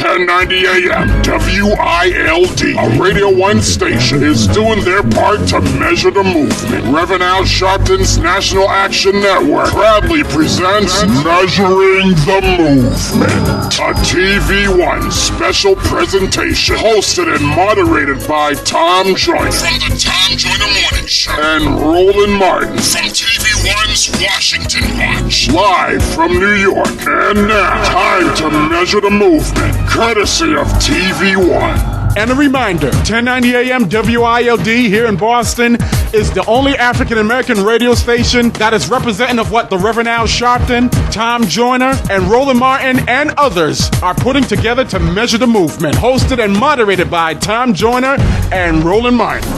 1090 AM, WILD, a Radio 1 station, is doing their part to measure the movement. Reverend Al Sharpton's National Action Network proudly presents Measuring the Movement, a TV1 special presentation hosted and moderated by Tom Joyner from the Tom Joyner Morning Show and Roland Martin from TV1's Washington Watch, live from New York. And now, time to measure the movement, courtesy of TV1. And a reminder, 1090 AM WILD here in Boston is the only African-American radio station that is representative of what the Reverend Al Sharpton, Tom Joyner, and Roland Martin and others are putting together to measure the movement. Hosted and moderated by Tom Joyner and Roland Martin.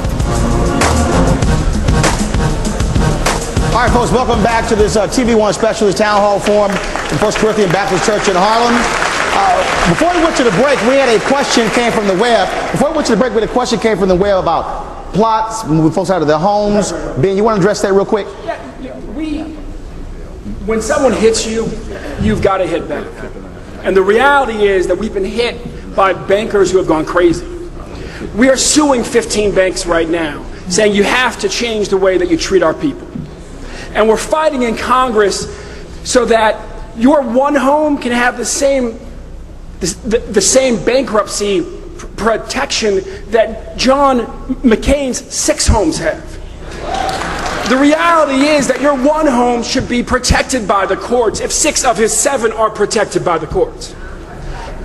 All right, folks, welcome back to this TV1 Specialist Town Hall Forum in First Corinthian Baptist Church in Harlem. Before we went to the break, we had a question came from the web. Before we went to the break, we had a question came from the web about plots, moving folks out of their homes. Ben, you want to address that real quick? When someone hits you, you've got to hit back. And the reality is that we've been hit by bankers who have gone crazy. We are suing 15 banks right now, saying you have to change the way that you treat our people. And we're fighting in Congress so that your one home can have the same bankruptcy protection that John McCain's 6 homes have. The reality is that your one home should be protected by the courts if 6 of his 7 are protected by the courts.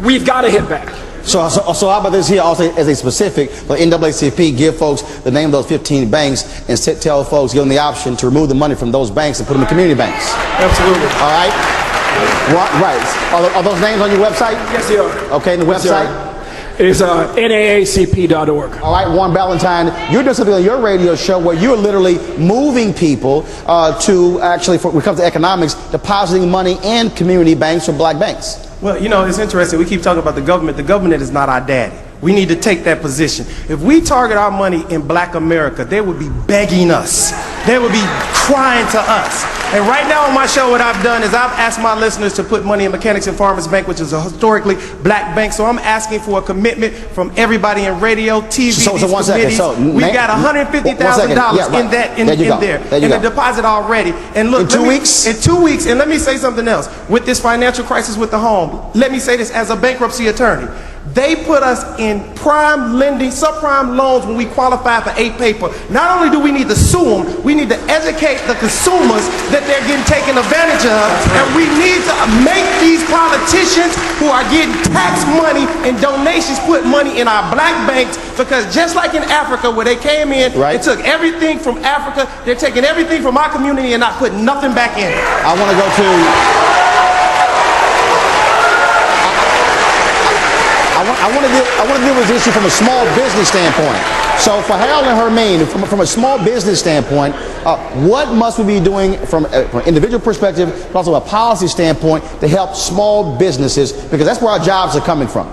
We've got to hit back. So how about this here also as a specific for NAACP, give folks the name of those 15 banks and tell folks, give them the option to remove the money from those banks and put them in community banks. Absolutely. All right? Right. Are those names on your website? Yes, they are. Okay, and the website? It is NAACP.org. All right, Warren Ballentine, you're doing something on your radio show where you're literally moving people to actually, when it comes to economics, depositing money in community banks or black banks. Well, you know, it's interesting. We keep talking about the government. The government is not our daddy. We need to take that position. If we target our money in black America, they would be begging us. They would be crying to us. And right now on my show, what I've done is I've asked my listeners to put money in Mechanics and Farmers Bank, which is a historically black bank. So I'm asking for a commitment from everybody in radio, TV, so one second. So we got $150,000 in there. In the deposit already. And look, in 2 weeks? In 2 weeks. And let me say something else. With this financial crisis with the home, let me say this as a bankruptcy attorney. They put us in prime lending, subprime loans when we qualify for A paper. Not only do we need to sue them, we need to educate the consumers that they're getting taken advantage of. And we need to make these politicians who are getting tax money and donations put money in our black banks, because just like in Africa where they came in and took everything from Africa, they're taking everything from our community and not putting nothing back in it. I want to go to... I want to deal with this issue from a small business standpoint. So for Harold and Hermine, from a small business standpoint, what must we be doing from an individual perspective, but also a policy standpoint to help small businesses, because that's where our jobs are coming from?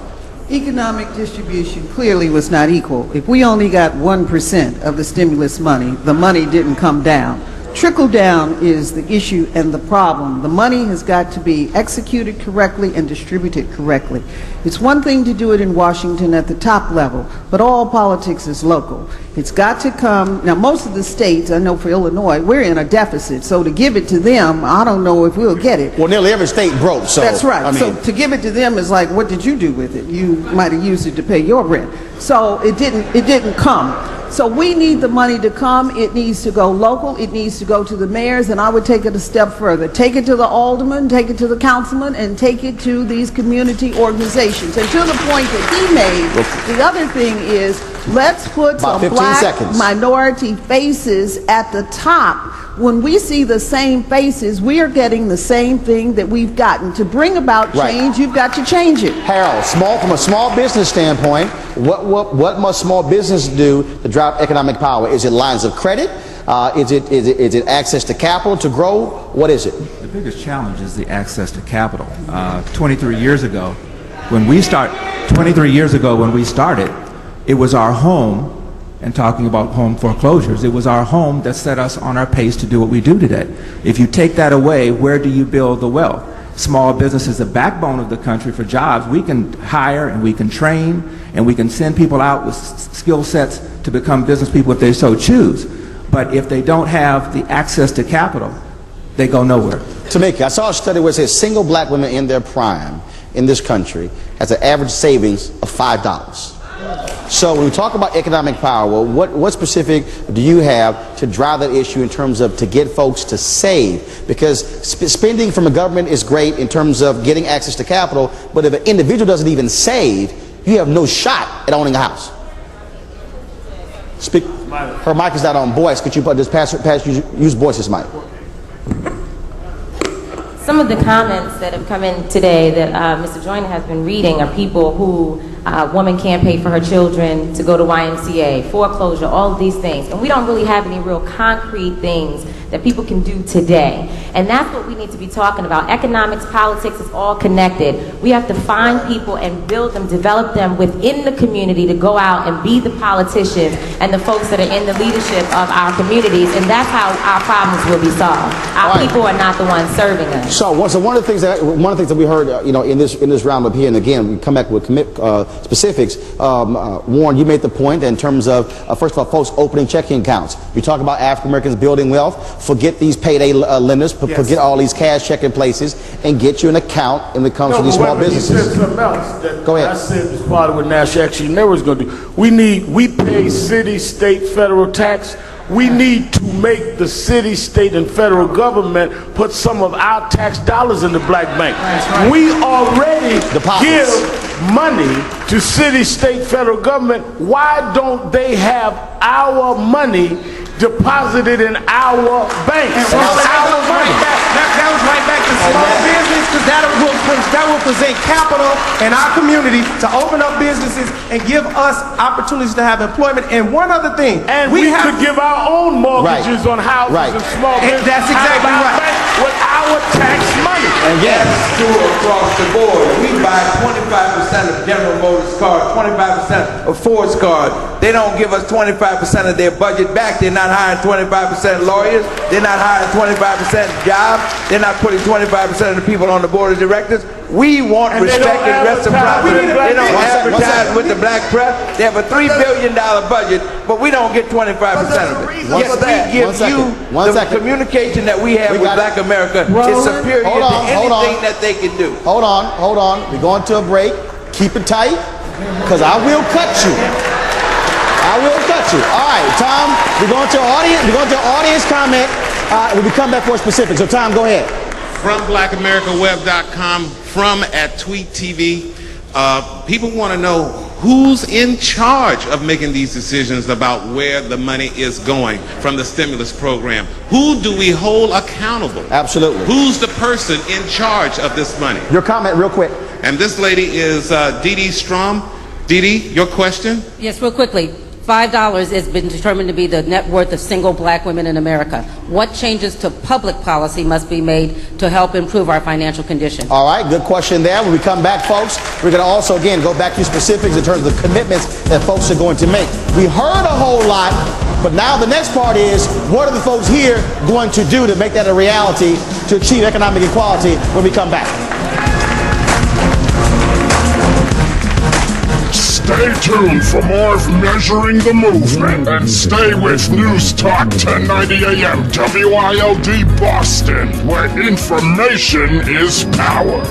Economic distribution clearly was not equal. If we only got 1% of the stimulus money, the money didn't come down. Trickle down is the issue and the problem. The money has got to be executed correctly and distributed correctly. It's one thing to do it in Washington at the top level, but all politics is local. It's got to come. Now, most of the states, I know for Illinois, we're in a deficit, so to give it to them, I don't know if we'll get it. Well, nearly every state broke, so. That's right. I mean, so to give it to them is like, what did you do with it? You might have used it to pay your rent. So it didn't come. So we need the money to come. It needs to go local. It needs to go to the mayors, and I would take it a step further. Take it to the aldermen, take it to the councilmen, and take it to these community organizations. And to the point that he made, the other thing is, let's put some black minority faces at the top. When we see the same faces, we are getting the same thing that we've gotten. To bring about change, you've got to change it. Harold, from a small business standpoint, what must small business do to drive economic power? Is it lines of credit? Is it access to capital to grow? What is it? The biggest challenge is the access to capital. 23 years ago, when we started, it was our home. And talking about home foreclosures, it was our home that set us on our pace to do what we do today. If you take that away, where do you build the wealth? small business is the backbone of the country for jobs. We can hire and we can train and we can send people out with skill sets to become business people if they so choose. But if they don't have the access to capital, they go nowhere. Tamika, I saw a study where it says single black women in their prime in this country has an average savings of $5. So when we talk about economic power, well, what specific do you have to drive that issue in terms of to get folks to save? Because spending from the government is great in terms of getting access to capital, but if an individual doesn't even save, you have no shot at owning a house. Her mic is not on. Boyce, could you use Boyce's mic? Some of the comments that have come in today that Mr. Joyner has been reading are people who, woman can't pay for her children to go to YMCA, foreclosure, all of these things. And we don't really have any real concrete things that people can do today. And that's what we need to be talking about. Economics, politics is all connected. We have to find people and build them, develop them within the community to go out and be the politicians and the folks that are in the leadership of our communities. And that's how our problems will be solved. Our people are not the ones serving us. So one of the things that we heard, in this roundup here, and again we come back with specifics. Warren, you made the point in terms of first of all, folks opening checking accounts. We talk about African Americans building wealth. Forget these payday lenders. Forget all these cash checking places, and get you an account when it comes to these small businesses. Something else that Go ahead. I said as part of what Nash actually never was going to do. We pay city, state, federal tax. We need to make the city, state, and federal government put some of our tax dollars in the black bank. Right. We already give money to city, state, federal government. Why don't they have our money deposited in our banks? That was right back to small business, because that will present capital in our community to open up businesses and give us opportunities to have employment. And one other thing, and we could give our own mortgages on houses and small businesses. That's exactly right. With our tax money. And yes, across the board, we buy 25% of General Motors cars, 25% of Ford's cars. They don't give us 25% of their budget back. They're not hiring 25% lawyers. They're not hiring 25% jobs. They're not putting 25% of the people on the board of directors. We want respect and reciprocity. They don't advertise with the black press. They have a $3 billion budget, but we don't get 25% of it. Yes, we give you the communication that we have with black America is superior to anything that they can do. Hold on. We're going to a break. Keep it tight, because I will cut you. All right, Tom, we're going to audience comment. When we come back for specifics. So, Tom, go ahead. From blackamericaweb.com, from at Tweet TV, people want to know who's in charge of making these decisions about where the money is going from the stimulus program. Who do we hold accountable? Absolutely. Who's the person in charge of this money? Your comment real quick. And this lady is Dee Dee Strom. Dee Dee, your question? Yes, real quickly. $5 has been determined to be the net worth of single black women in America. What changes to public policy must be made to help improve our financial condition? All right, good question there. When we come back, folks, we're going to also, again, go back to specifics in terms of the commitments that folks are going to make. We heard a whole lot, but now the next part is, what are the folks here going to do to make that a reality to achieve economic equality when we come back? Stay tuned for more of Measuring the Movement, and stay with NewsTalk 1090 AM WILD Boston, where information is power.